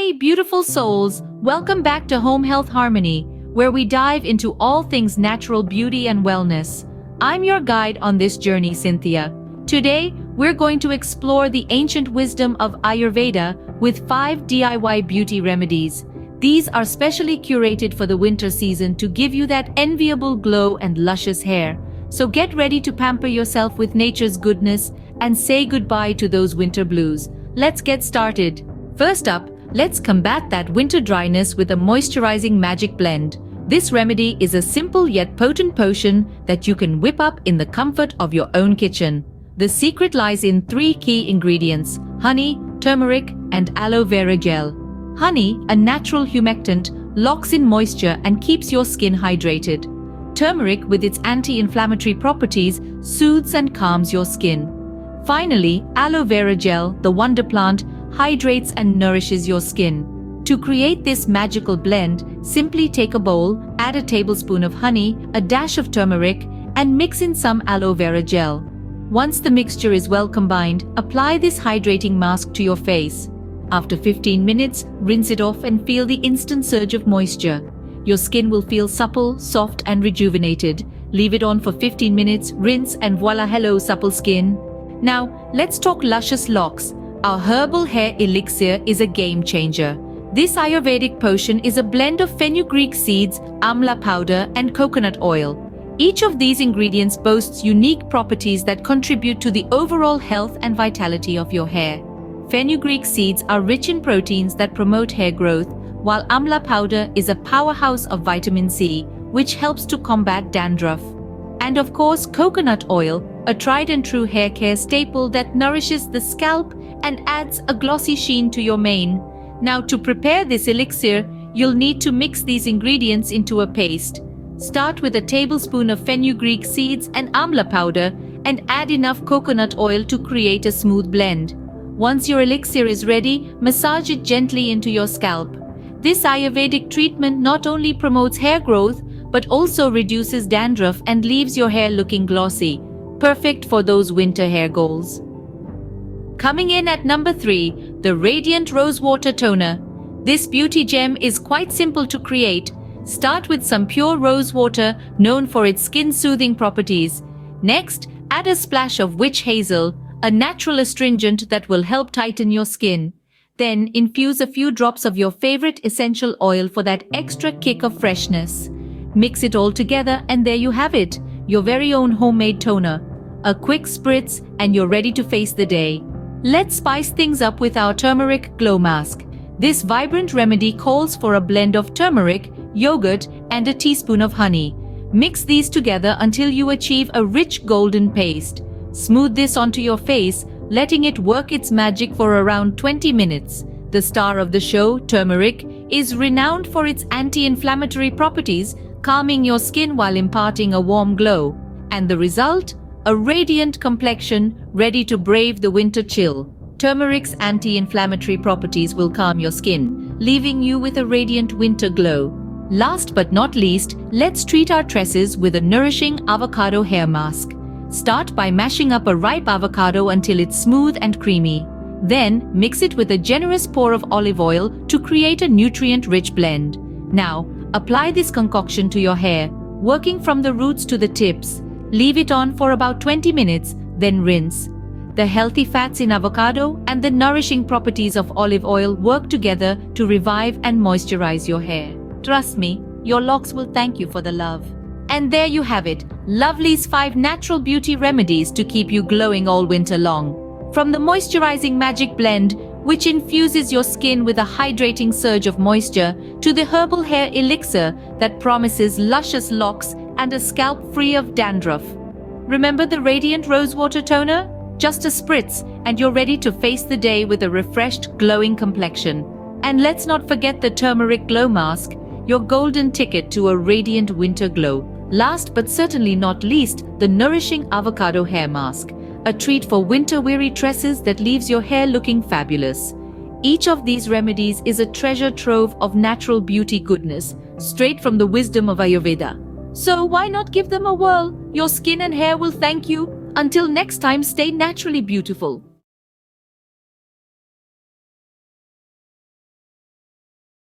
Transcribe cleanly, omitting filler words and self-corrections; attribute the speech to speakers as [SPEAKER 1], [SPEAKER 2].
[SPEAKER 1] Hey, beautiful souls, welcome back to Home Health Harmony, where we dive into all things natural beauty and wellness. I'm your guide on this journey, Cynthia. Today, we're going to explore the ancient wisdom of Ayurveda with 5 DIY beauty remedies. These are specially curated for the winter season to give you that enviable glow and luscious hair. So get ready to pamper yourself with nature's goodness and say goodbye to those winter blues. Let's get started. First up, let's combat that winter dryness with a moisturizing magic blend. This remedy is a simple yet potent potion that you can whip up in the comfort of your own kitchen. The secret lies in 3 key ingredients: honey, turmeric, and aloe vera gel. Honey, a natural humectant, locks in moisture and keeps your skin hydrated. Turmeric, with its anti-inflammatory properties, soothes and calms your skin. Finally, aloe vera gel, the wonder plant, hydrates and nourishes your skin. To create this magical blend, simply take a bowl, add a tablespoon of honey, a dash of turmeric, and mix in some aloe vera gel. Once the mixture is well combined, apply this hydrating mask to your face. After 15 minutes, rinse it off and feel the instant surge of moisture. Your skin will feel supple, soft, and rejuvenated. Leave it on for 15 minutes, rinse, and voila, hello, supple skin. Now, let's talk luscious locks. Our Herbal Hair Elixir is a game changer. This Ayurvedic potion is a blend of fenugreek seeds, amla powder, and coconut oil. Each of these ingredients boasts unique properties that contribute to the overall health and vitality of your hair. Fenugreek seeds are rich in proteins that promote hair growth, while amla powder is a powerhouse of vitamin C, which helps to combat dandruff. And of course, coconut oil, a tried and true hair care staple that nourishes the scalp and adds a glossy sheen to your mane. Now, to prepare this elixir, you'll need to mix these ingredients into a paste. Start with a tablespoon of fenugreek seeds and amla powder and add enough coconut oil to create a smooth blend. Once your elixir is ready, massage it gently into your scalp. This Ayurvedic treatment not only promotes hair growth, but also reduces dandruff and leaves your hair looking glossy, perfect for those winter hair goals. Coming in at number 3, the Radiant Rosewater Toner. This beauty gem is quite simple to create. Start with some pure rose water, known for its skin-soothing properties. Next, add a splash of witch hazel, a natural astringent that will help tighten your skin. Then, infuse a few drops of your favorite essential oil for that extra kick of freshness. Mix it all together and there you have it, your very own homemade toner. A quick spritz and you're ready to face the day. Let's spice things up with our Turmeric Glow Mask. This vibrant remedy calls for a blend of turmeric, yogurt, and a teaspoon of honey. Mix these together until you achieve a rich golden paste. Smooth this onto your face, letting it work its magic for around 20 minutes. The star of the show, turmeric, is renowned for its anti-inflammatory properties, calming your skin while imparting a warm glow. And the result? A radiant complexion, ready to brave the winter chill. Turmeric's anti-inflammatory properties will calm your skin, leaving you with a radiant winter glow. Last but not least, let's treat our tresses with a Nourishing Avocado Hair Mask. Start by mashing up a ripe avocado until it's smooth and creamy. Then, mix it with a generous pour of olive oil to create a nutrient-rich blend. Now, apply this concoction to your hair, working from the roots to the tips. Leave it on for about 20 minutes, then rinse. The healthy fats in avocado and the nourishing properties of olive oil work together to revive and moisturize your hair. Trust me, your locks will thank you for the love. And there you have it, Lovely's 5 natural beauty remedies to keep you glowing all winter long. From the Moisturizing Magic blend, which infuses your skin with a hydrating surge of moisture, to the Herbal Hair Elixir that promises luscious locks and a scalp free of dandruff. Remember the Radiant Rosewater Toner? Just a spritz and you're ready to face the day with a refreshed, glowing complexion. And let's not forget the Turmeric Glow Mask, your golden ticket to a radiant winter glow. Last but certainly not least, the Nourishing Avocado Hair Mask, a treat for winter-weary tresses that leaves your hair looking fabulous. Each of these remedies is a treasure trove of natural beauty goodness, straight from the wisdom of Ayurveda. So why not give them a whirl? Your skin and hair will thank you. Until next time, stay naturally beautiful.